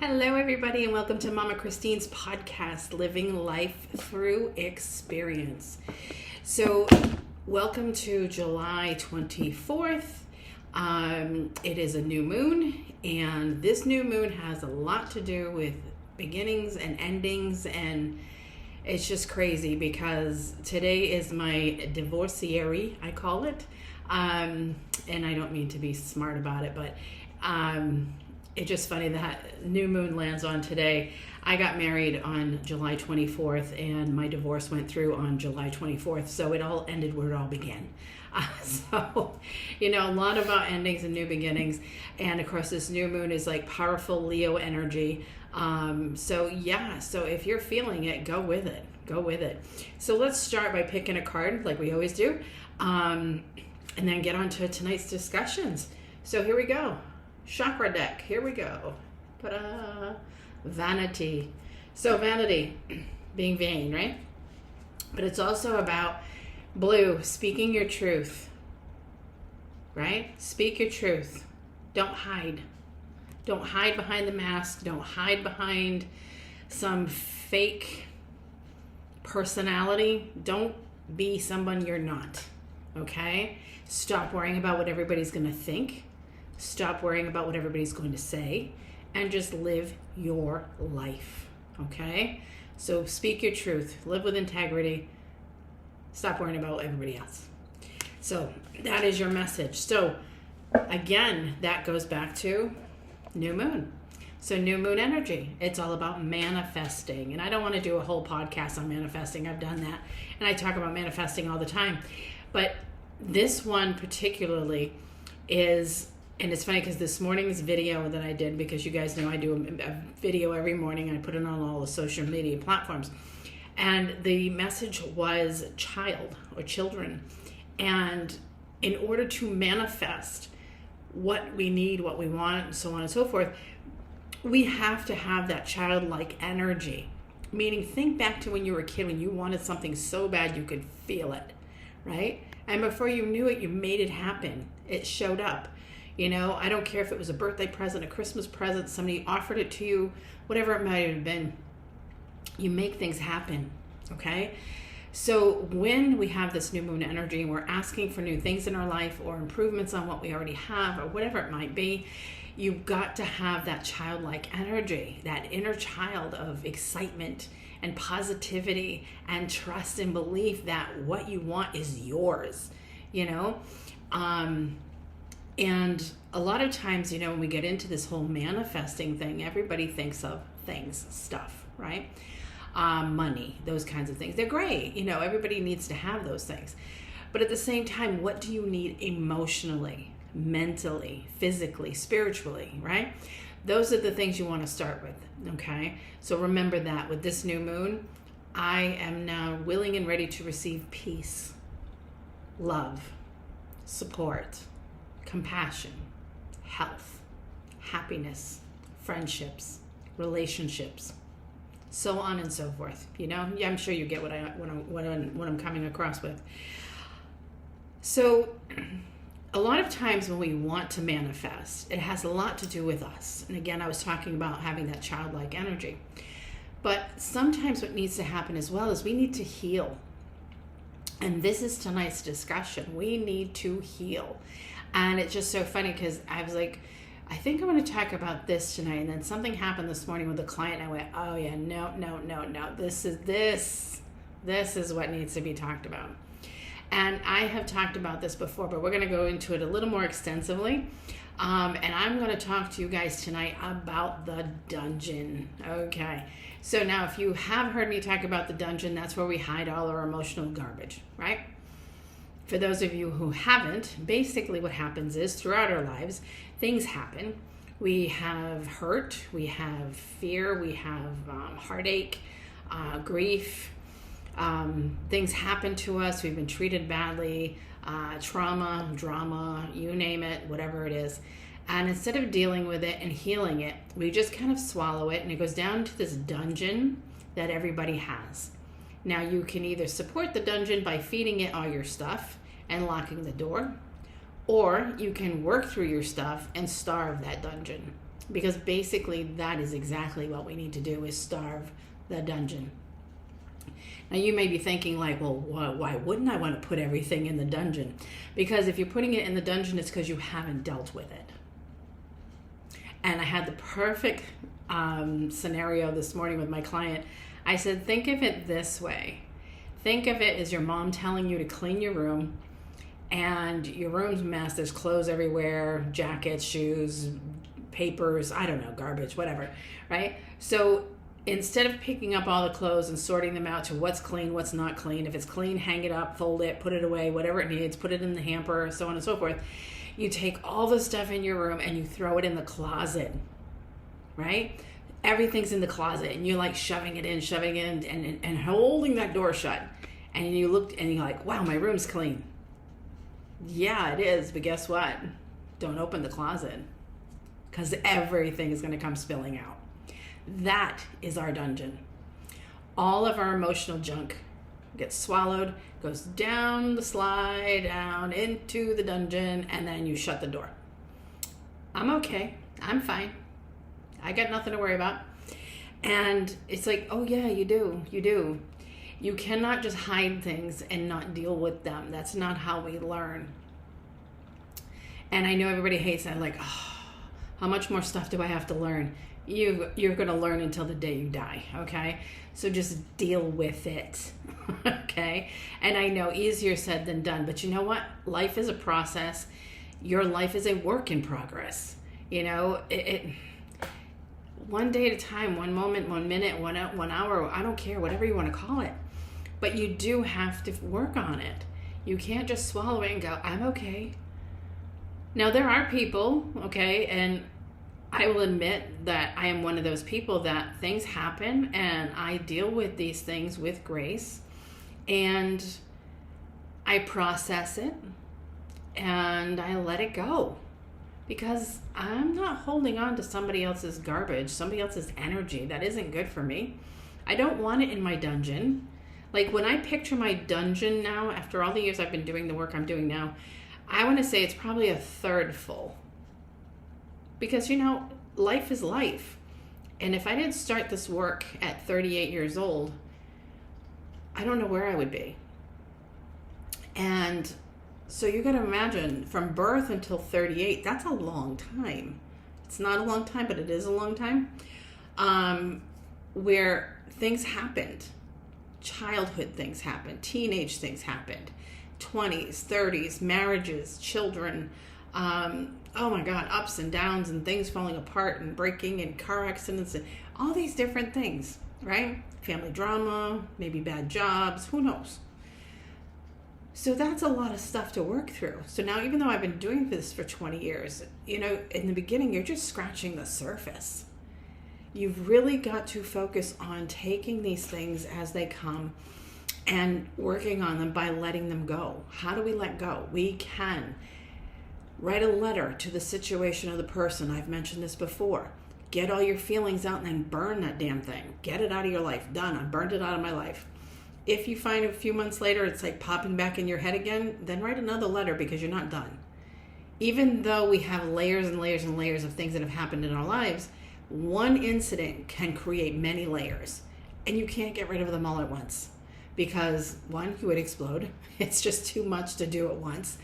Hello, everybody, and welcome to Mama Christine's podcast, Living Life Through Experience. So, welcome to July 24th. It is a new moon, and this new moon has a lot to do with beginnings and endings, and it's just crazy because today is my divorciary, I call it. And I don't mean to be smart about it, but it's just funny that new moon lands on today. I got married on July 24th and my divorce went through on July 24th. So it all ended where it all began. A lot about endings and new beginnings. And of course, this new moon is like powerful Leo energy. So if you're feeling it, go with it. So let's start by picking a card like we always do. And then get on to tonight's discussions. So here we go. Chakra deck. Here we go. Ta-da. Vanity. So vanity, being vain, right? But it's also about blue, speaking your truth, right? Speak your truth. Don't hide. Don't hide behind the mask. Don't hide behind some fake personality. Don't be someone you're not, okay? Stop worrying about what everybody's going to think. Stop worrying about what everybody's going to say and just live your life, okay? So speak your truth, live with integrity, stop worrying about everybody else. So that is your message. So again, that goes back to new moon. So new moon energy, it's all about manifesting. And I don't want to do a whole podcast on manifesting. I've done that. And I talk about manifesting all the time. But this one particularly is... And it's funny because this morning's video that I did, because you guys know I do a video every morning. I put it on all the social media platforms. And the message was child or children. And in order to manifest what we need, what we want, and so on and so forth, we have to have that childlike energy. Meaning, think back to when you were a kid, when you wanted something so bad you could feel it, right? And before you knew it, you made it happen. It showed up. You know, I don't care if it was a birthday present, a Christmas present, somebody offered it to you, whatever it might have been. You make things happen, okay? So when we have this new moon energy and we're asking for new things in our life or improvements on what we already have or whatever it might be, you've got to have that childlike energy, that inner child of excitement and positivity and trust and belief that what you want is yours, you know? And a lot of times, you know, when we get into this whole manifesting thing, everybody thinks of things, stuff, right? Money, those kinds of things. They're great. You know, everybody needs to have those things. But at the same time, what do you need emotionally, mentally, physically, spiritually, right? Those are the things you want to start with, okay? So remember that with this new moon, I am now willing and ready to receive peace, love, support, compassion, health, happiness, friendships, relationships, so on and so forth. You know, I'm sure you get what I'm coming across with. So a lot of times when we want to manifest, it has a lot to do with us. And again, I was talking about having that childlike energy. But sometimes what needs to happen as well is we need to heal. And this is tonight's discussion. We need to heal. And it's just so funny because I was like, I think I'm going to talk about this tonight. And then something happened this morning with a client. And I went, oh yeah, no. This is what needs to be talked about. And I have talked about this before, but we're going to go into it a little more extensively. And I'm going to talk to you guys tonight about the dungeon. Okay. So now if you have heard me talk about the dungeon, that's where we hide all our emotional garbage, right? For those of you who haven't, basically what happens is throughout our lives, things happen. We have hurt, we have fear, we have heartache, grief. Things happen to us. We've been treated badly, trauma, drama, you name it, whatever it is. And instead of dealing with it and healing it, we just kind of swallow it and it goes down to this dungeon that everybody has. Now you can either support the dungeon by feeding it all your stuff and locking the door, or you can work through your stuff and starve that dungeon. because basically that is exactly what we need to do, is starve the dungeon. Now you may be thinking like, well, why wouldn't I want to put everything in the dungeon? Because if you're putting it in the dungeon, it's because you haven't dealt with it. And I had the perfect scenario this morning with my client. I said, think of it this way. Think of it as your mom telling you to clean your room, and your room's a mess. There's clothes everywhere, jackets, shoes, papers, I don't know, garbage, whatever, right? So instead of picking up all the clothes and sorting them out to what's clean, what's not clean, if it's clean, hang it up, fold it, put it away, whatever it needs, put it in the hamper, so on and so forth. You take all the stuff in your room and you throw it in the closet, right? Everything's in the closet and you're like shoving it in and holding that door shut. And you looked and you're like, wow, my room's clean. Yeah, it is, but guess what? Don't open the closet, because everything is going to come spilling out. That is our dungeon. All of our emotional junk gets swallowed, goes down the slide, down into the dungeon, and then you shut the door. I'm okay. I'm fine. I got nothing to worry about. And it's like, oh yeah, you do. You cannot just hide things and not deal with them. That's not how we learn. And I know everybody hates that. Like, oh, how much more stuff do I have to learn? You're going to learn until the day you die, okay? So just deal with it, okay? And I know easier said than done, but you know what? Life is a process. Your life is a work in progress. You know, it one day at a time, one moment, 1 minute, 1 hour, I don't care, whatever you want to call it. But you do have to work on it. You can't just swallow it and go, I'm okay. Now, there are people, okay, and I will admit that I am one of those people that things happen and I deal with these things with grace and I process it and I let it go, because I'm not holding on to somebody else's garbage, somebody else's energy that isn't good for me. I don't want it in my dungeon. Like when I picture my dungeon now, after all the years I've been doing the work I'm doing now, I want to say it's probably a third full. Because, you know, life is life. And if I didn't start this work at 38 years old, I don't know where I would be. And so you got to imagine, from birth until 38, that's a long time. It's not a long time, but it is a long time. Where things happened. Childhood things happened. Teenage things happened. 20s, 30s, marriages, children, oh my God, ups and downs and things falling apart and breaking and car accidents and all these different things, right? Family drama, maybe bad jobs, who knows? So that's a lot of stuff to work through. So now, even though I've been doing this for 20 years, you know, in the beginning, you're just scratching the surface. You've really got to focus on taking these things as they come and working on them by letting them go. How do we let go? We can write a letter to the situation of the person. I've mentioned this before. Get all your feelings out and then burn that damn thing. Get it out of your life. Done. I burned it out of my life. If you find a few months later it's like popping back in your head again, then write another letter, because you're not done. Even though we have layers and layers and layers of things that have happened in our lives, one incident can create many layers, and you can't get rid of them all at once, because one, you would explode. It's just too much to do at once.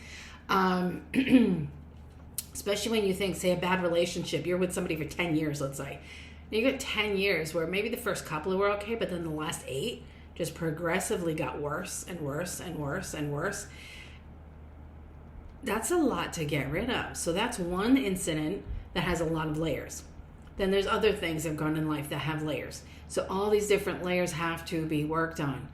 Especially when you think, say, a bad relationship, you're with somebody for 10 years, let's say. And you got 10 years where maybe the first couple were okay, but then the last 8 just progressively got worse and worse and worse and worse. That's a lot to get rid of. So that's one incident that has a lot of layers. Then there's other things that have gone in life that have layers. So all these different layers have to be worked on.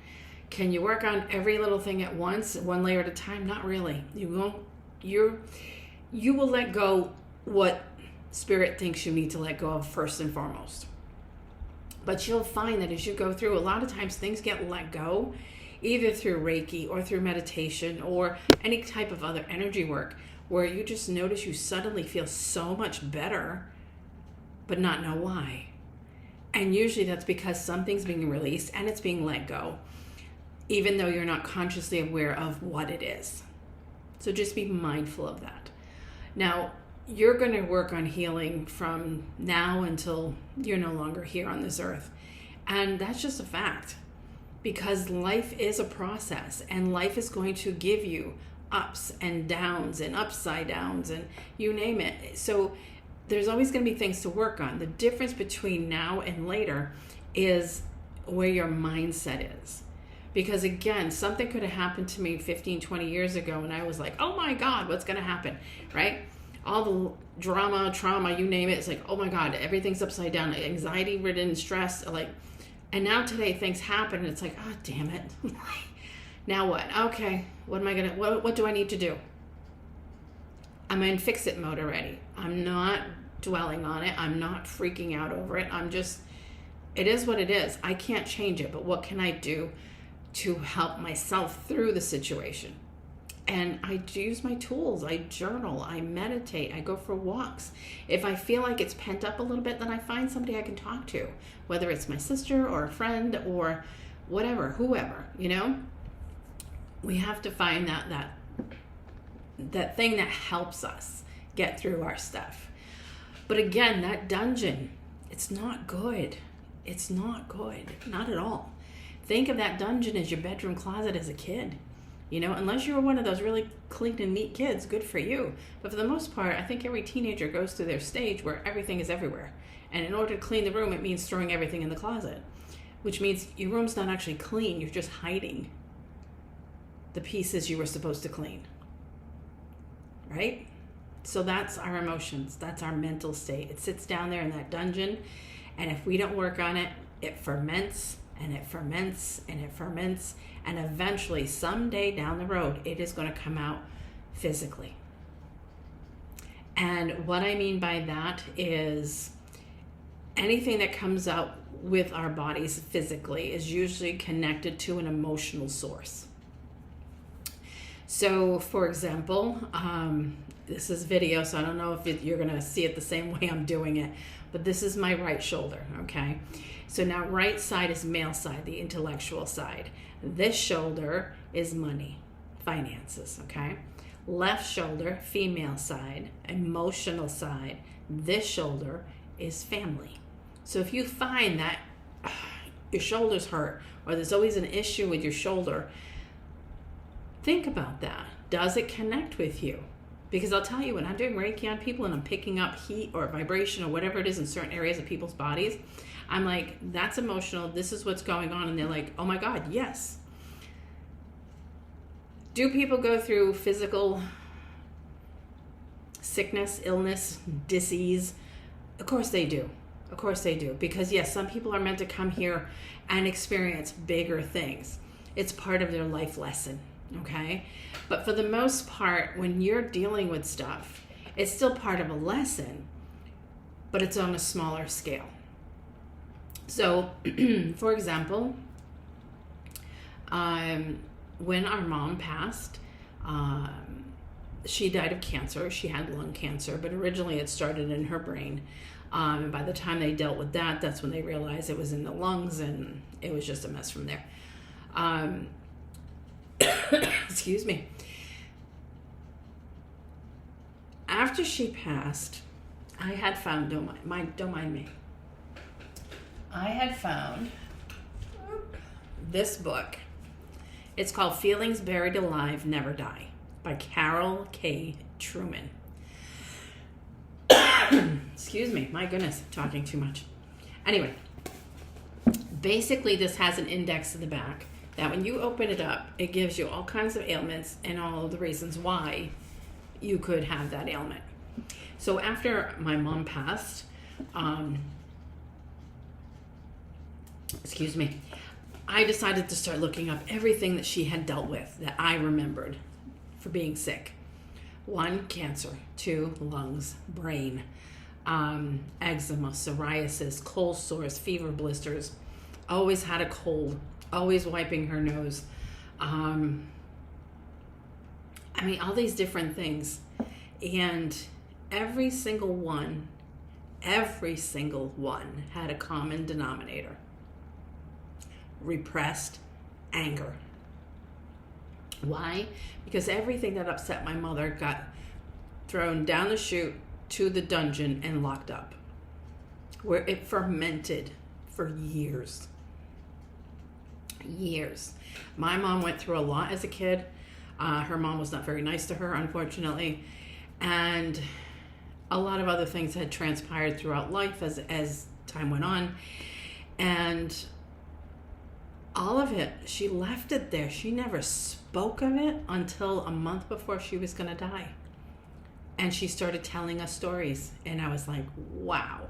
Can you work on every little thing at once, one layer at a time? Not really. You won't. You will let go what Spirit thinks you need to let go of first and foremost. But you'll find that as you go through, a lot of times things get let go, either through Reiki or through meditation or any type of other energy work, where you just notice you suddenly feel so much better, but not know why. And usually that's because something's being released and it's being let go, even though you're not consciously aware of what it is. So just be mindful of that. Now, you're going to work on healing from now until you're no longer here on this earth. And that's just a fact, because life is a process, and life is going to give you ups and downs and upside downs and you name it. So there's always going to be things to work on. The difference between now and later is where your mindset is. Because again, something could have happened to me 15, 20 years ago, and I was like, oh my God, what's going to happen, right? All the drama, trauma, you name it. It's like, oh my God, everything's upside down, anxiety ridden, stress, like, and now today things happen and it's like, oh, damn it. Now what? Okay, what do I need to do? I'm in fix it mode already. I'm not dwelling on it. I'm not freaking out over it. It is what it is. I can't change it, but what can I do to help myself through the situation? And I use my tools. I journal, I meditate, I go for walks. If I feel like it's pent up a little bit, then I find somebody I can talk to, whether it's my sister or a friend or whatever, whoever, We have to find that thing that helps us get through our stuff. But again, that dungeon, it's not good. It's not good, not at all. Think of that dungeon as your bedroom closet as a kid. Unless you were one of those really clean and neat kids, good for you. But for the most part, I think every teenager goes through their stage where everything is everywhere. And in order to clean the room, it means throwing everything in the closet, which means your room's not actually clean. You're just hiding the pieces you were supposed to clean, right? So that's our emotions. That's our mental state. It sits down there in that dungeon. And if we don't work on it, it ferments and it ferments and it ferments. And eventually, someday down the road, it is going to come out physically. And what I mean by that is anything that comes out with our bodies physically is usually connected to an emotional source. So, for example, this is video, so I don't know if you're going to see it the same way I'm doing it, but this is my right shoulder, okay? So now right side is male side, the intellectual side. This shoulder is money, finances, okay? Left shoulder, female side, emotional side. This shoulder is family. So if you find that your shoulders hurt or there's always an issue with your shoulder, think about that. Does it connect with you? Because I'll tell you, when I'm doing Reiki on people and I'm picking up heat or vibration or whatever it is in certain areas of people's bodies, I'm like, that's emotional. This is what's going on. And they're like, oh my God, yes. Do people go through physical sickness, illness, disease? Of course they do. Of course they do. Because yes, some people are meant to come here and experience bigger things. It's part of their life lesson. Okay? But for the most part, when you're dealing with stuff, it's still part of a lesson, but it's on a smaller scale. So, for example, when our mom passed, she died of cancer. She had lung cancer, but originally it started in her brain. And by the time they dealt with that, that's when they realized it was in the lungs, and it was just a mess from there. Excuse me. After she passed, I had found, don't mind me. I had found this book. It's called Feelings Buried Alive Never Die by Carol K. Truman. Excuse me, my goodness, talking too much. Anyway, basically this has an index in the back that when you open it up, it gives you all kinds of ailments and all of the reasons why you could have that ailment. So after my mom passed, I decided to start looking up everything that she had dealt with that I remembered for being sick. 1, cancer. 2, lungs, brain, eczema, psoriasis, cold sores, fever blisters, always had a cold, always wiping her nose. All these different things. And every single one had a common denominator. Repressed anger. Why? Because everything that upset my mother got thrown down the chute to the dungeon and locked up, where it fermented for years. Years. My mom went through a lot as a kid. Her mom was not very nice to her, unfortunately. And a lot of other things had transpired throughout life as time went on. And all of it, she left it there. She never spoke of it until a month before she was going to die. And she started telling us stories. And I was like, wow,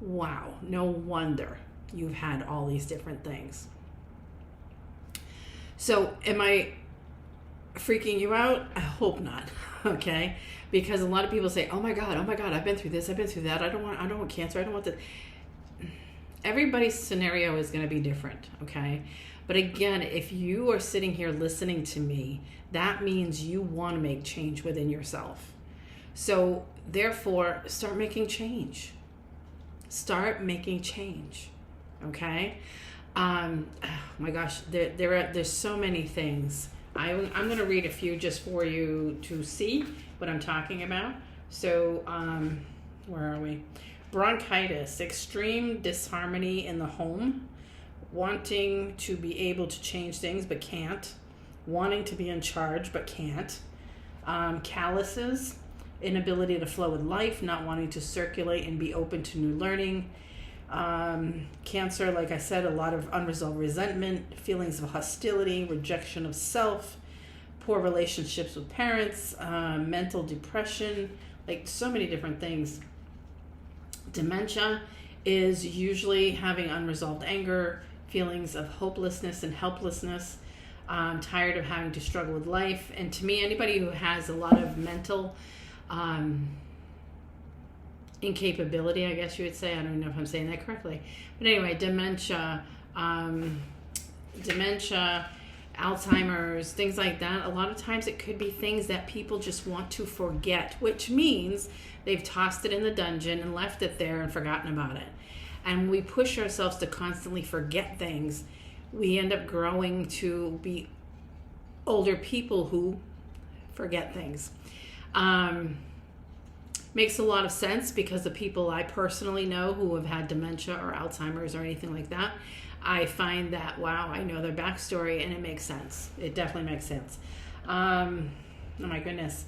no wonder you've had all these different things. So am I freaking you out? I hope not. Okay? Because a lot of people say, oh my God, I've been through this, I've been through that. I don't want cancer. I don't want that. Everybody's scenario is going to be different. Okay? But again, if you are sitting here listening to me, that means you want to make change within yourself. So therefore, start making change. Start making change. Okay? Oh my gosh, there's so many things. I'm going to read a few just for you to see what I'm talking about. So, where are we? Bronchitis, extreme disharmony in the home, wanting to be able to change things but can't, wanting to be in charge but can't, calluses, inability to flow with life, not wanting to circulate and be open to new learning. Cancer, like I said, a lot of unresolved resentment, feelings of hostility, rejection of self, poor relationships with parents, mental depression, like so many different things. Dementia is usually having unresolved anger, feelings of hopelessness and helplessness, tired of having to struggle with life. And to me, anybody who has a lot of mental incapability, I guess you would say. I don't know if I'm saying that correctly. But anyway, dementia, Alzheimer's, things like that. A lot of times it could be things that people just want to forget, which means they've tossed it in the dungeon and left it there and forgotten about it. And when we push ourselves to constantly forget things, we end up growing to be older people who forget things. Makes a lot of sense because the people I personally know who have had dementia or Alzheimer's or anything like that, I find that, wow, I know their backstory and it makes sense. It definitely makes sense. Oh my goodness.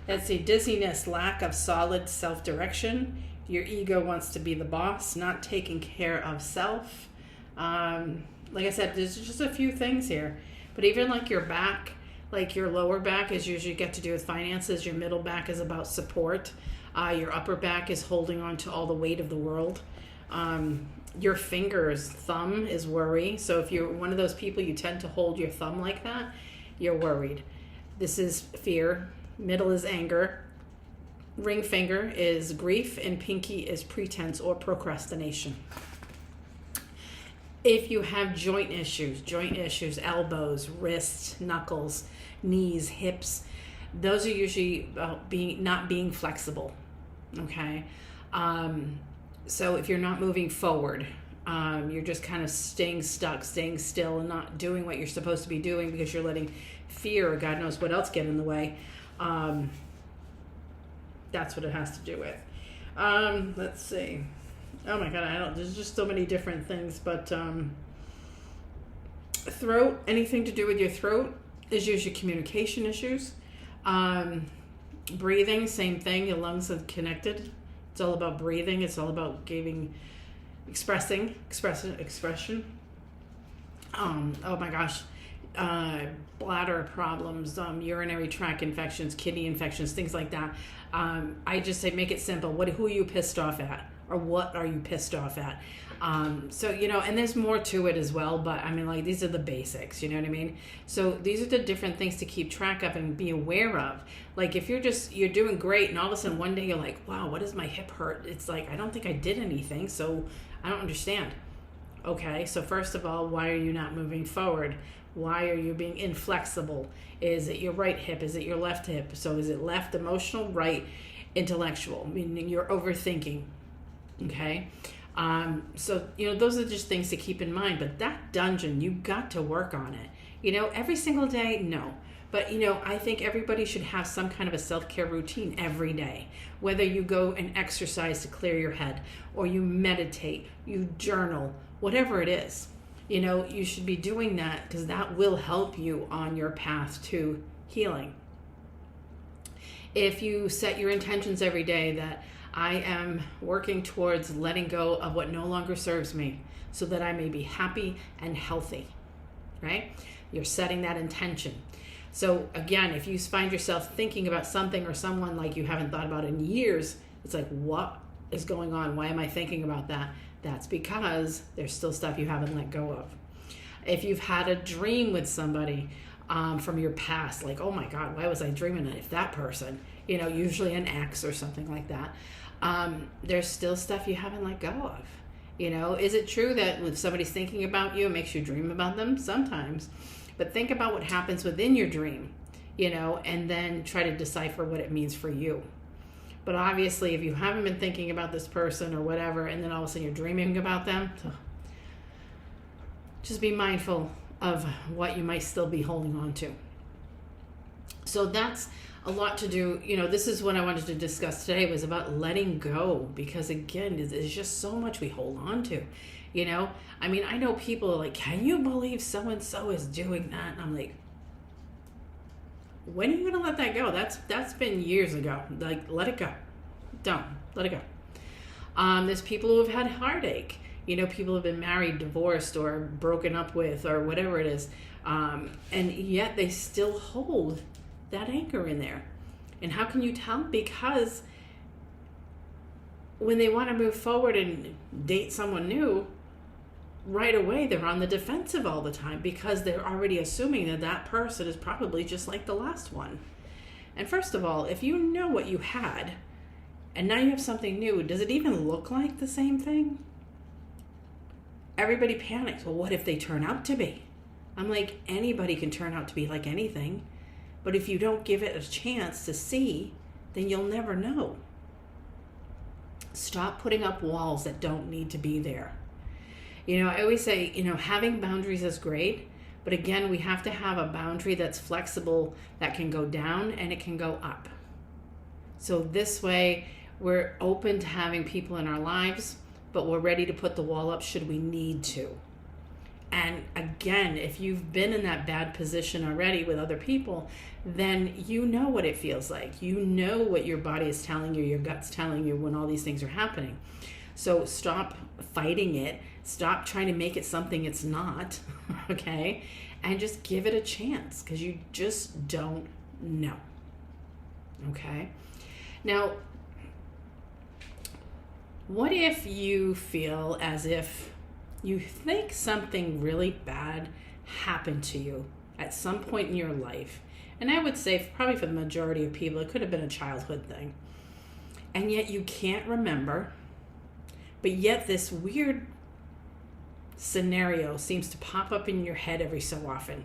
Let's see, dizziness, lack of solid self-direction. Your ego wants to be the boss, not taking care of self. Like I said, there's just a few things here. But even like your back, like your lower back is usually got to do with finances. Your middle back is about support. Your upper back is holding on to all the weight of the world. Your fingers, thumb is worry. So if you're one of those people, you tend to hold your thumb like that, you're worried. This is fear. Middle is anger. Ring finger is grief. And pinky is pretense or procrastination. If you have joint issues, elbows, wrists, knuckles, knees, hips, those are usually not being flexible. Okay. So if you're not moving forward, you're just kind of staying stuck, staying still, and not doing what you're supposed to be doing because you're letting fear or God knows what else get in the way. That's what it has to do with. Let's see. Oh my God, there's just so many different things, but throat, anything to do with your throat is usually communication issues. Breathing, same thing. Your lungs are connected. It's all about breathing. It's all about expression. Oh my gosh. Bladder problems, urinary tract infections, kidney infections, things like that. I just say make it simple. Who are you pissed off at? Or what are you pissed off at? So, and there's more to it as well, but I mean, like, these are the basics, you know what I mean? So these are the different things to keep track of and be aware of. Like, if you're doing great and all of a sudden one day you're like, wow, what does my hip hurt? It's like, I don't think I did anything, so I don't understand. Okay, so first of all, why are you not moving forward? Why are you being inflexible? Is it your right hip? Is it your left hip? So is it left emotional, right intellectual? Meaning you're overthinking. Okay. So, those are just things to keep in mind, but that dungeon, you got to work on it, every single day. No, But, I think everybody should have some kind of a self-care routine every day. Whether you go and exercise to clear your head, or you meditate, you journal, whatever it is. You should be doing that, because that will help you on your path to healing. If you set your intentions every day that I am working towards letting go of what no longer serves me so that I may be happy and healthy, right? You're setting that intention. So again, if you find yourself thinking about something or someone like you haven't thought about in years, it's like, what is going on? Why am I thinking about that? That's because there's still stuff you haven't let go of. If you've had a dream with somebody from your past, like, oh my God, why was I dreaming of that person? Usually an ex or something like that. There's still stuff you haven't let go of. Is it true that if somebody's thinking about you, it makes you dream about them? Sometimes. But think about what happens within your dream, and then try to decipher what it means for you. But obviously, if you haven't been thinking about this person or whatever, and then all of a sudden you're dreaming about them, just be mindful of what you might still be holding on to. So that's a lot to do. This is what I wanted to discuss today, was about letting go, because again, there's just so much we hold on to. I know people are like, can you believe so-and-so is doing that? And I'm like, when are you going to let that go? That's been years ago. Like, let it go. Don't. Let it go. There's people who have had heartache. People have been married, divorced, or broken up with, or whatever it is. And yet they still hold that anchor in there. And how can you tell? Because when they want to move forward and date someone new, right away they're on the defensive all the time, because they're already assuming that person is probably just like the last one. And first of all, if you know what you had and now you have something new, does it even look like the same thing? Everybody panics. Well, what if they turn out to be? I'm like, anybody can turn out to be like anything, but if you don't give it a chance to see, then you'll never know. Stop putting up walls that don't need to be there. I always say, having boundaries is great, but again, we have to have a boundary that's flexible, that can go down and it can go up. So this way, we're open to having people in our lives, but we're ready to put the wall up should we need to. And again, if you've been in that bad position already with other people, then you know what it feels like. You know what your body is telling you, your gut's telling you when all these things are happening. So stop fighting it. Stop trying to make it something it's not, okay? And just give it a chance, because you just don't know, okay? Now, what if you feel as if you think something really bad happened to you at some point in your life? And I would say probably for the majority of people, it could have been a childhood thing. And yet you can't remember, but yet this weird scenario seems to pop up in your head every so often.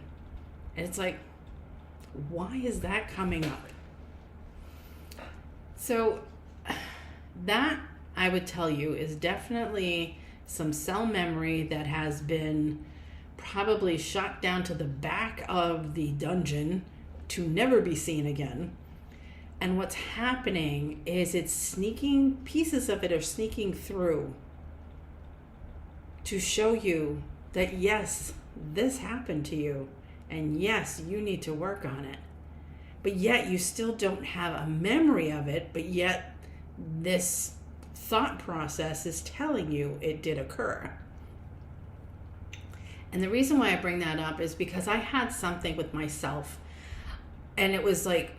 And it's like, why is that coming up? So that, I would tell you, is definitely some cell memory that has been probably shot down to the back of the dungeon to never be seen again. And what's happening is pieces of it are sneaking through to show you that yes, this happened to you, and yes, you need to work on it. But yet you still don't have a memory of it, but yet this thought process is telling you it did occur. And the reason why I bring that up is because I had something with myself, and it was like,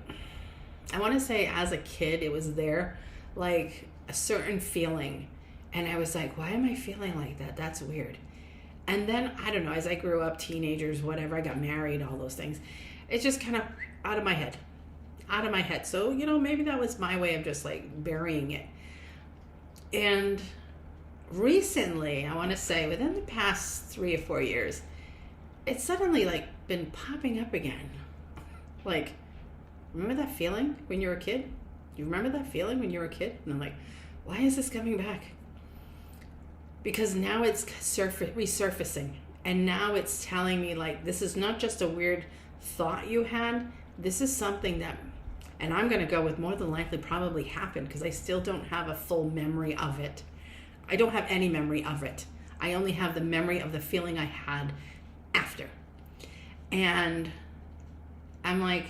I want to say as a kid, it was there, like a certain feeling. And I was like, why am I feeling like that? That's weird. And then, I don't know, as I grew up, teenagers, whatever, I got married, all those things, it's just kind of out of my head. So, maybe that was my way of just like burying it. And recently, I want to say within the past 3 or 4 years, it's suddenly like been popping up again. Like, remember that feeling when you were a kid? You remember that feeling when you were a kid? And I'm like, why is this coming back? Because now it's resurfacing. And now it's telling me like, this is not just a weird thought you had, this is something that, and I'm going to go with more than likely probably happened, because I still don't have a full memory of it. I don't have any memory of it. I only have the memory of the feeling I had after. And I'm like,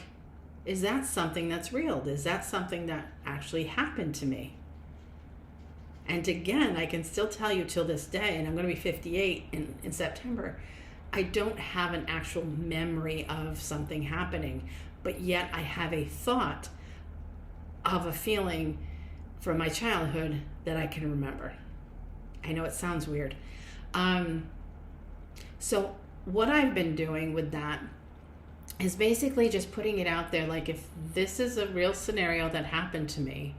is that something that's real? Is that something that actually happened to me? And again, I can still tell you till this day, and I'm going to be 58 in September, I don't have an actual memory of something happening, but yet I have a thought of a feeling from my childhood that I can remember. I know it sounds weird. So what I've been doing with that is basically just putting it out there, like, if this is a real scenario that happened to me,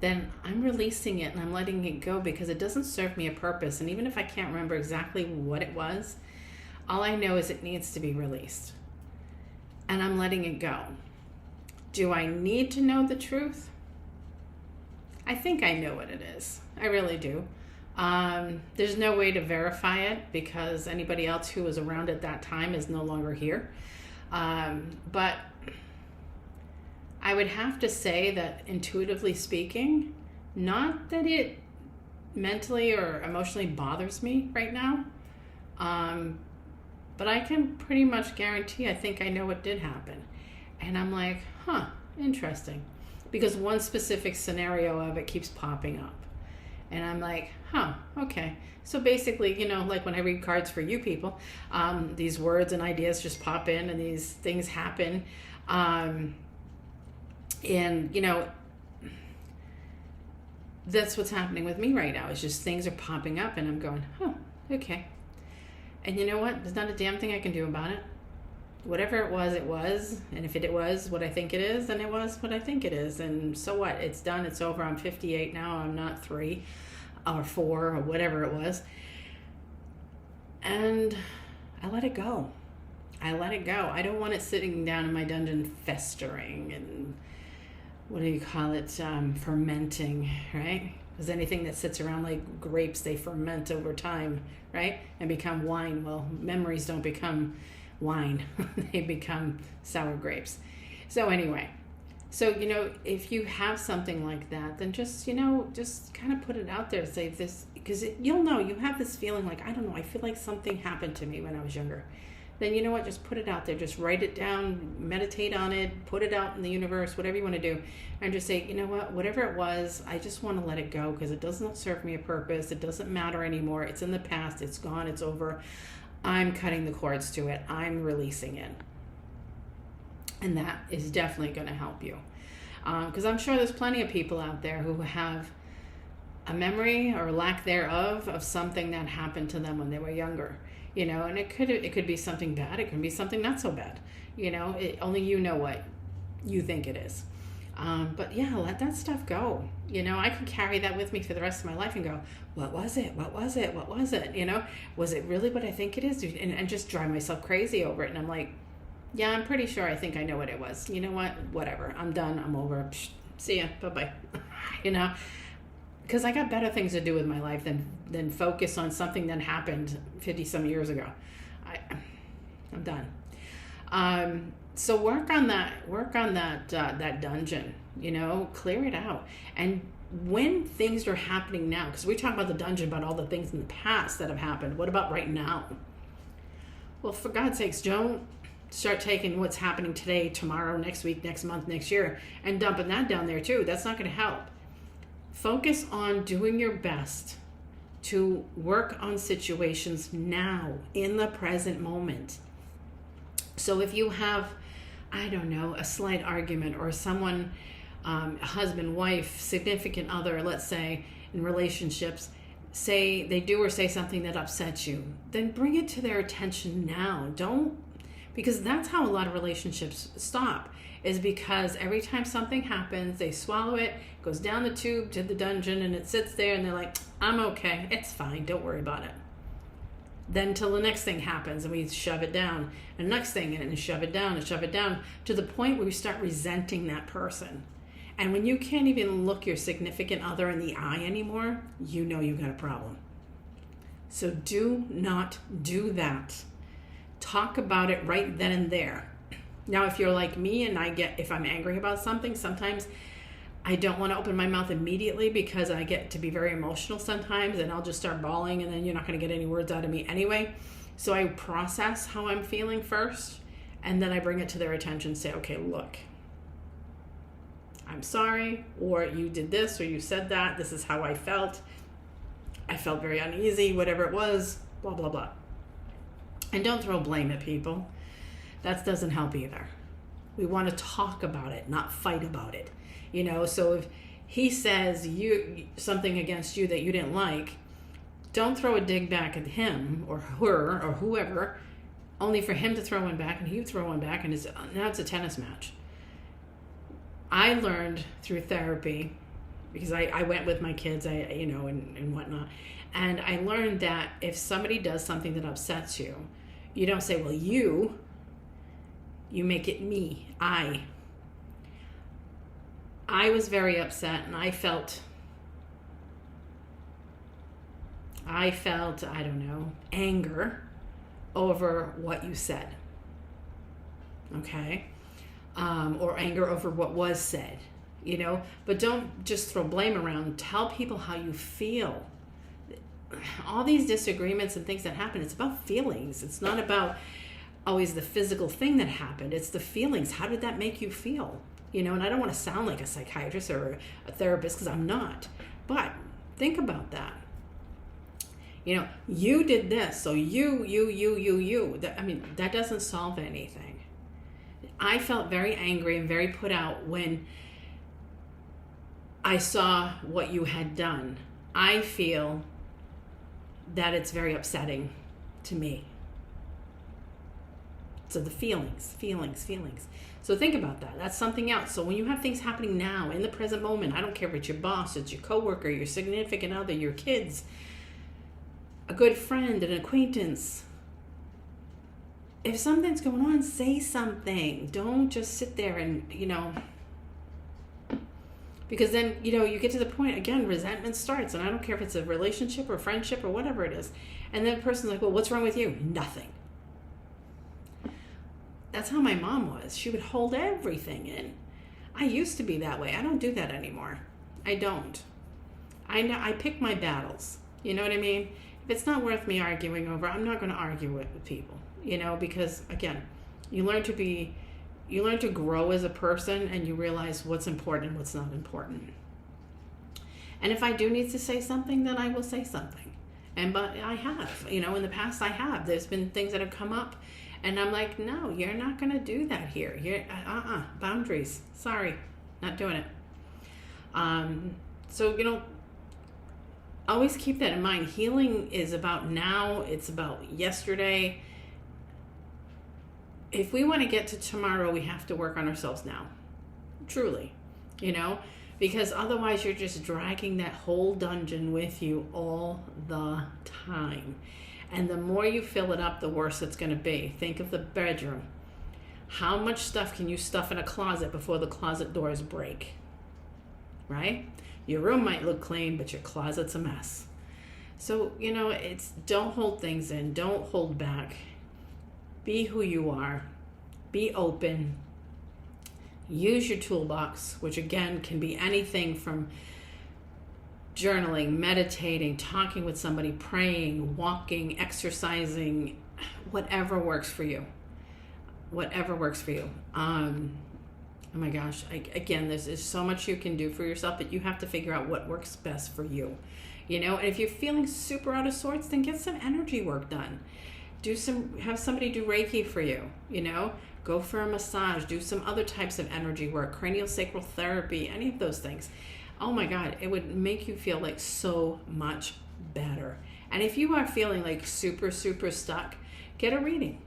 then I'm releasing it and I'm letting it go, because it doesn't serve me a purpose. And even if I can't remember exactly what it was, all I know is it needs to be released. And I'm letting it go. Do I need to know the truth? I think I know what it is. I really do. There's no way to verify it, because anybody else who was around at that time is no longer here. But I would have to say that, intuitively speaking, not that it mentally or emotionally bothers me right now, but I can pretty much guarantee I think I know what did happen. And I'm like, interesting. Because one specific scenario of it keeps popping up. And I'm like, okay. So basically, like when I read cards for you people, these words and ideas just pop in and these things happen. And, that's what's happening with me right now. It's just things are popping up and I'm going, okay. And you know what? There's not a damn thing I can do about it. Whatever it was. And if it was what I think it is, then it was what I think it is. And so what? It's done. It's over. I'm 58 now. I'm not 3 or 4 or whatever it was. And I let it go. I don't want it sitting down in my dungeon festering and fermenting, right? Because anything that sits around like grapes, they ferment over time, right? And become wine. Well, memories don't become wine. They become sour grapes. So anyway, if you have something like that, then just kind of put it out there. Say this, because you'll know you have this feeling like, I don't know, I feel like something happened to me when I was younger. Then you know what, just put it out there. Just write it down, meditate on it, put it out in the universe, whatever you want to do. And just say, you know what, whatever it was, I just want to let it go, because it doesn't serve me a purpose. It doesn't matter anymore. It's in the past. It's gone. It's over. I'm cutting the cords to it. I'm releasing it. And that is definitely going to help you. Because I'm sure there's plenty of people out there who have a memory or lack thereof of something that happened to them when they were younger. And it could be something bad. It could be something not so bad. Only you know what you think it is. But yeah, let that stuff go. I could carry that with me for the rest of my life and go, what was it? What was it? What was it? Was it really what I think it is? And just drive myself crazy over it. And I'm like, yeah, I'm pretty sure I think I know what it was. You know what? Whatever. I'm done. I'm over. Psh, see ya. Bye-bye. Because I got better things to do with my life than focus on something that happened 50 some years ago. I'm done. So work on that dungeon, clear it out. And when things are happening now, because we talk about the dungeon, about all the things in the past that have happened, what about right now? Well, for God's sakes, don't start taking what's happening today, tomorrow, next week, next month, next year, and dumping that down there too. That's not going to help. Focus on doing your best to work on situations now, in the present moment. So if you have, I don't know, a slight argument, or someone, a husband, wife, significant other, let's say, in relationships, say they do or say something that upsets you, then bring it to their attention now. Because that's how a lot of relationships stop, is because every time something happens, they swallow it, goes down the tube to the dungeon, and it sits there, and they're like, I'm okay, it's fine, don't worry about it. Then till the next thing happens, and we shove it down, and the next thing, and shove it down, to the point where we start resenting that person. And when you can't even look your significant other in the eye anymore, you know you got a problem. So do not do that. Talk about it right then and there. Now, if you're like me and if I'm angry about something, sometimes I don't want to open my mouth immediately because I get to be very emotional sometimes, and I'll just start bawling, and then you're not going to get any words out of me anyway. So I process how I'm feeling first, and then I bring it to their attention and say, okay, look, I'm sorry, or you did this, or you said that. This is how I felt. I felt very uneasy, whatever it was, blah, blah, blah. And don't throw blame at people. That doesn't help either. We want to talk about it, not fight about it. So if he says something against you that you didn't like, don't throw a dig back at him or her or whoever, only for him to throw one back and he would throw one back, and now it's a tennis match. I learned through therapy, because I went with my kids, and whatnot, and I learned that if somebody does something that upsets you, you don't say, well, you make it me, I was very upset, and I felt, I don't know, anger over what you said. Okay? Or anger over what was said, but don't just throw blame around. Tell people how you feel. All these disagreements and things that happen, it's about feelings. It's not about always the physical thing that happened. It's the feelings. How did that make you feel? And I don't want to sound like a psychiatrist or a therapist, because I'm not. But think about that. You did this, so you. That doesn't solve anything. I felt very angry and very put out when I saw what you had done. I feel that it's very upsetting to me. So the feelings. So think about that. That's something else. So when you have things happening now, in the present moment, I don't care if it's your boss, it's your coworker, your significant other, your kids, a good friend, an acquaintance. If something's going on, say something. Don't just sit there and, because then, you get to the point, again, resentment starts. And I don't care if it's a relationship or friendship or whatever it is. And then the person's like, well, what's wrong with you? Nothing. That's how my mom was. She would hold everything in. I used to be that way. I don't do that anymore. I don't. I pick my battles. You know what I mean? If it's not worth me arguing over, I'm not going to argue with people. Because again, you learn to grow as a person, and you realize what's important and what's not important. And if I do need to say something, then I will say something. But I have, in the past I have. There's been things that have come up, and I'm like, no, you're not going to do that here. You're boundaries. Sorry, not doing it. So, always keep that in mind. Healing is about now. It's about yesterday. If we want to get to tomorrow, we have to work on ourselves now. Truly, because otherwise you're just dragging that whole dungeon with you all the time. And the more you fill it up, the worse it's going to be. Think of the bedroom. How much stuff can you stuff in a closet before the closet doors break? Right? Your room might look clean, but your closet's a mess. So, don't hold things in. Don't hold back. Be who you are. Be open. Use your toolbox, which again can be anything from journaling, meditating, talking with somebody, praying, walking, exercising, whatever works for you. Whatever works for you. Oh my gosh. Again, there's so much you can do for yourself, but you have to figure out what works best for you. And if you're feeling super out of sorts, then get some energy work done. Have somebody do Reiki for you, go for a massage, do some other types of energy work, craniosacral therapy, any of those things. Oh my God, it would make you feel like so much better. And if you are feeling like super, super stuck, get a reading.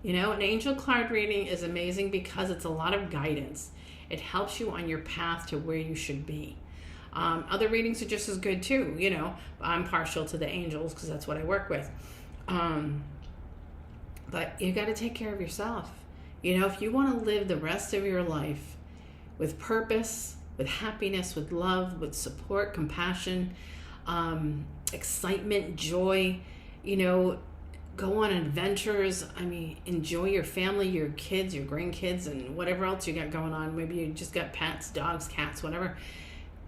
An angel card reading is amazing because it's a lot of guidance. It helps you on your path to where you should be. Other readings are just as good too. I'm partial to the angels because that's what I work with. But you got to take care of yourself. If you want to live the rest of your life with purpose, with happiness, with love, with support, compassion, excitement, joy, go on adventures. I mean, enjoy your family, your kids, your grandkids, and whatever else you got going on. Maybe you just got pets, dogs, cats, whatever.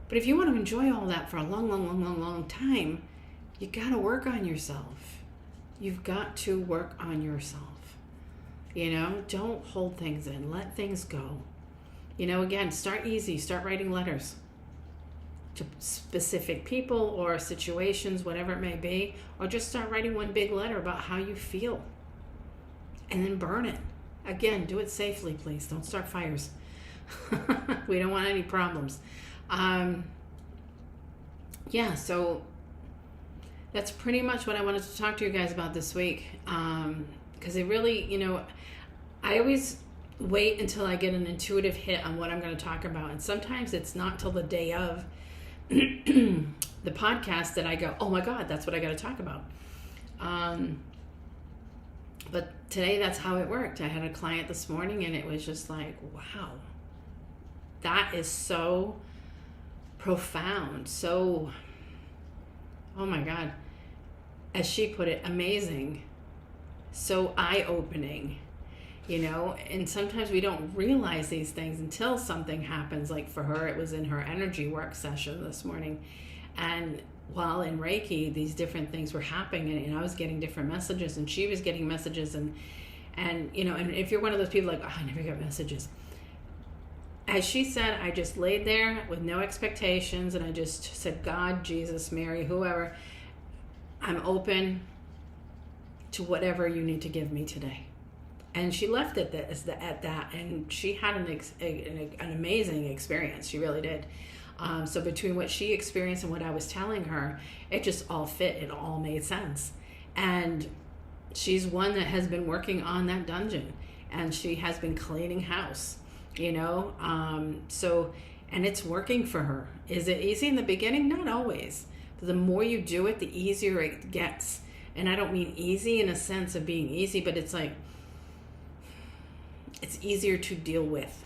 But if you want to enjoy all that for a long time, you got to work on yourself. You've got to work on yourself. You know, don't hold things in. Let things go. You know, again, start easy. Start writing letters to specific people or situations, whatever it may be. Or just start writing one big letter about how you feel. And then burn it. Again, do it safely, please. Don't start fires. We don't want any problems. Yeah, so that's pretty much what I wanted to talk to you guys about this week. Because it really, you know, I always wait until I get an intuitive hit on what I'm going to talk about. And sometimes it's not till the day of the podcast that I go, oh my God, that's what I got to talk about. But today that's how it worked. I had a client this morning and it was just like, wow, that is so profound. So, oh my God, as she put it, amazing. So eye-opening, you know, and sometimes we don't realize these things until something happens. Like for her, it was in her energy work session this morning. And while in Reiki, these different things were happening and I was getting different messages and she was getting messages and you know, and if you're one of those people like, oh, I never get messages. As she said, I just laid there with no expectations and I just said, God, Jesus, Mary, whoever, I'm open to whatever you need to give me today. And she left it at that, and she had an amazing experience. She really did. So between what she experienced and what I was telling her, it just all fit. It all made sense. And she's one that has been working on that dungeon, and she has been cleaning house, you know. So, and it's working for her. Is it easy in the beginning? Not always. But the more you do it, the easier it gets. And I don't mean easy in a sense of being easy, but it's like, it's easier to deal with.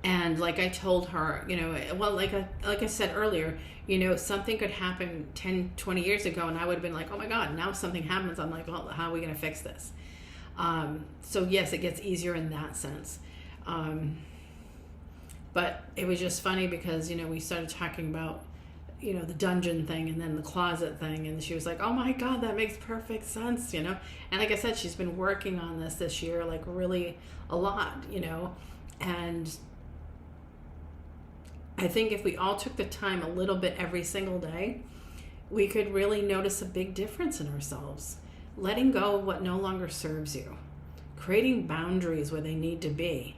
And like I told her, you know, well, like I said earlier, you know, something could happen 10, 20 years ago and I would have been like, oh my God, now something happens. I'm like, well, how are we going to fix this? So yes, it gets easier in that sense. But it was just funny because, you know, we started talking about, you know, the dungeon thing and then the closet thing. And she was like, oh my God, that makes perfect sense, you know? And like I said, she's been working on this year, like really a lot, you know? And I think if we all took the time a little bit every single day, we could really notice a big difference in ourselves. Letting go of what no longer serves you. Creating boundaries where they need to be.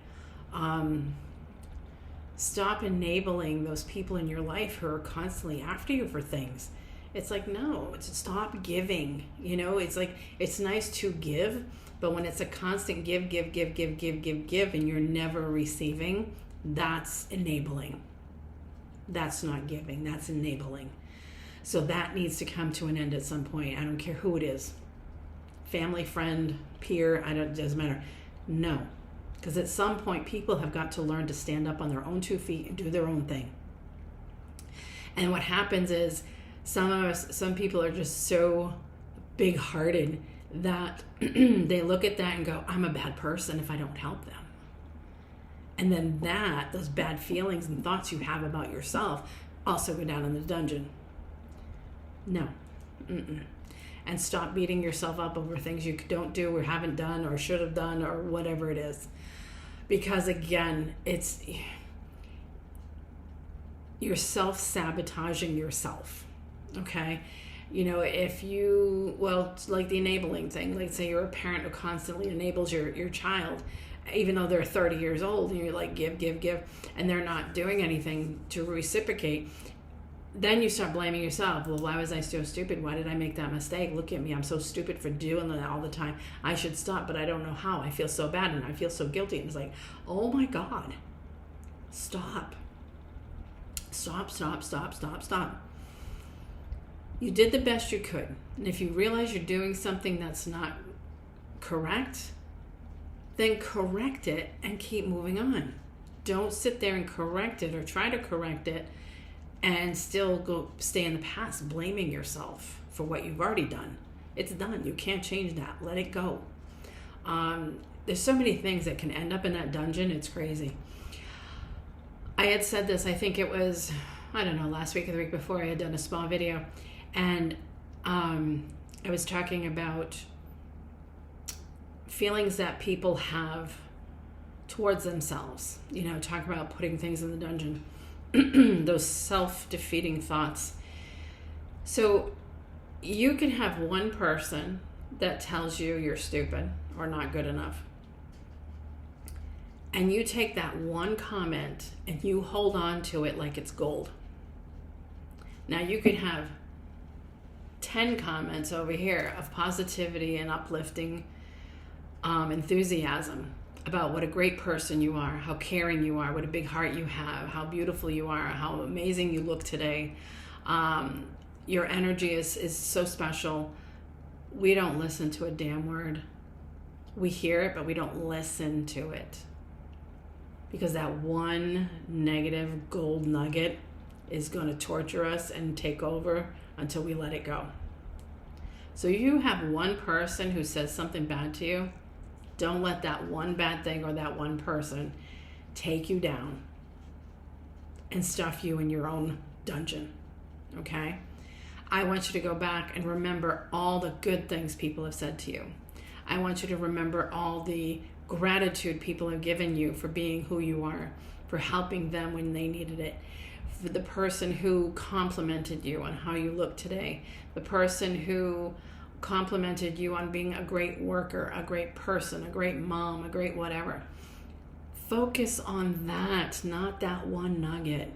Stop enabling those people in your life who are constantly after you for things. It's like, no, it's stop giving. You know, it's like, it's nice to give, but when it's a constant give, and you're never receiving, that's enabling. That's not giving, that's enabling. So that needs to come to an end at some point. I don't care who it is. Family, friend, peer, it doesn't matter. No. Because at some point, people have got to learn to stand up on their own 2 feet and do their own thing. And what happens is some people are just so big-hearted that they look at that and go, I'm a bad person if I don't help them. And then those bad feelings and thoughts you have about yourself also go down in the dungeon. No. And stop beating yourself up over things you don't do or haven't done or should have done or whatever it is. Because again, you're self-sabotaging yourself, okay? You know, it's like the enabling thing. Like say you're a parent who constantly enables your child, even though they're 30 years old, and you're like, give, and they're not doing anything to reciprocate. Then you start blaming yourself. Well, why was I so stupid? Why did I make that mistake? Look at me. I'm so stupid for doing that all the time. I should stop, but I don't know how. I feel so bad and I feel so guilty. And it's like, oh my God, stop. Stop. You did the best you could. And if you realize you're doing something that's not correct, then correct it and keep moving on. Don't sit there and correct it or try to correct it and still stay in the past blaming yourself for what you've already done. It's done. You can't change that. Let it go. There's so many things that can end up in that dungeon. It's crazy. I had said this, I think it was, I don't know, last week or the week before, I had done a small video, and I was talking about feelings that people have towards themselves. Talk about putting things in the dungeon. Those self-defeating thoughts. So you can have one person that tells you you're stupid or not good enough. And you take that one comment and you hold on to it like it's gold. Now you could have 10 comments over here of positivity and uplifting enthusiasm about what a great person you are, how caring you are, what a big heart you have, how beautiful you are, how amazing you look today. Your energy is so special. We don't listen to a damn word. We hear it, but we don't listen to it. Because that one negative gold nugget is going to torture us and take over until we let it go. So you have one person who says something bad to you. Don't let that one bad thing or that one person take you down and stuff you in your own dungeon. Okay? I want you to go back and remember all the good things people have said to you. I want you to remember all the gratitude people have given you for being who you are, for helping them when they needed it, for the person who complimented you on how you look today, the person who complimented you on being a great worker, a great person, a great mom, a great whatever. Focus on that, not that one nugget.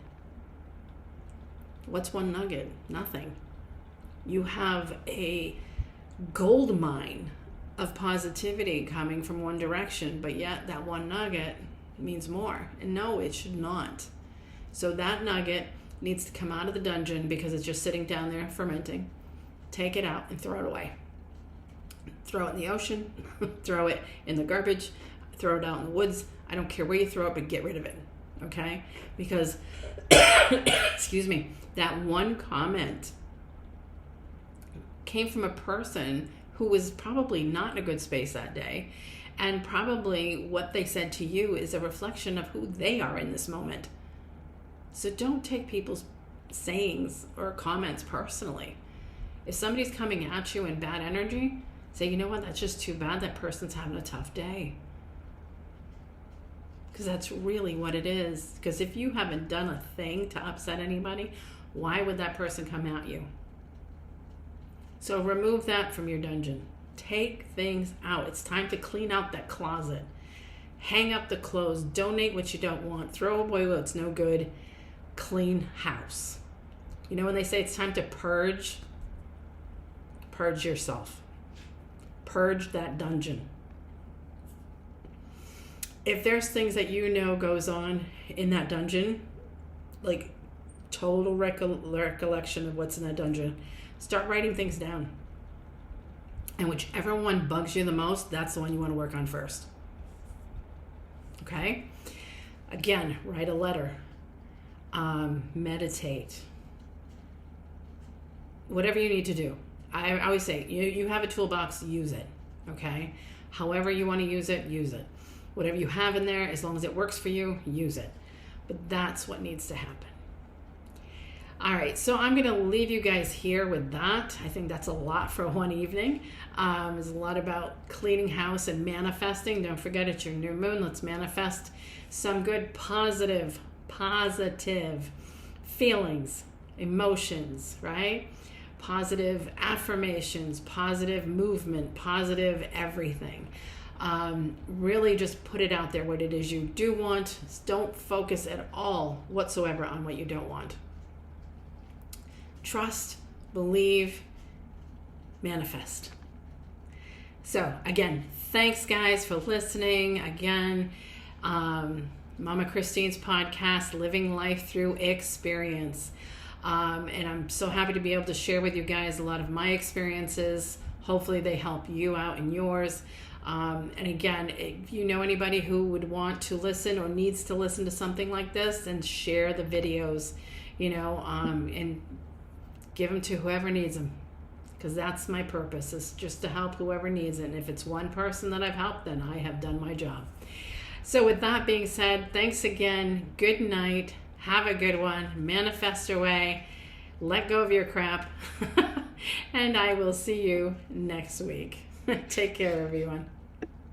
What's one nugget? Nothing. You have a gold mine of positivity coming from one direction, but yet that one nugget means more. And no, it should not. So that nugget needs to come out of the dungeon because it's just sitting down there fermenting. Take it out and throw it away. Throw it in the ocean, throw it in the garbage, throw it out in the woods. I don't care where you throw it, but get rid of it. Okay? Because, excuse me, that one comment came from a person who was probably not in a good space that day, and probably what they said to you is a reflection of who they are in this moment. So don't take people's sayings or comments personally. If somebody's coming at you in bad energy, say, you know what, that's just too bad. That person's having a tough day. Because that's really what it is. Because if you haven't done a thing to upset anybody, why would that person come at you? So remove that from your dungeon. Take things out. It's time to clean out that closet. Hang up the clothes. Donate what you don't want. Throw away what's no good. Clean house. You know when they say it's time to purge? Purge yourself. Purge that dungeon. If there's things that you know goes on in that dungeon, like total recollection of what's in that dungeon, start writing things down. And whichever one bugs you the most, that's the one you want to work on first. Okay? Again, write a letter. Meditate. Whatever you need to do. I always say, you have a toolbox, use it. Okay? However you want to use it, use it. Whatever you have in there, as long as it works for you, use it. But that's what needs to happen. All right, so I'm going to leave you guys here with that. I think that's a lot for one evening. There's a lot about cleaning house and manifesting. Don't forget, it's your new moon. Let's manifest some good positive feelings, emotions, right? Positive affirmations, positive movement, positive everything. Really just put it out there what it is you do want. Don't focus at all whatsoever on what you don't want. Trust, believe, manifest. So again, thanks guys for listening. Again, Mama Christine's podcast, Living Life Through Experience. And I'm so happy to be able to share with you guys a lot of my experiences. Hopefully they help you out in yours. And again, if you know anybody who would want to listen or needs to listen to something like this, then share the videos, and give them to whoever needs them. because that's my purpose, is just to help whoever needs it. And if it's one person that I've helped, then I have done my job. So with that being said, thanks again. Good night. Have a good one. Manifest away. Let go of your crap. And I will see you next week. Take care, everyone.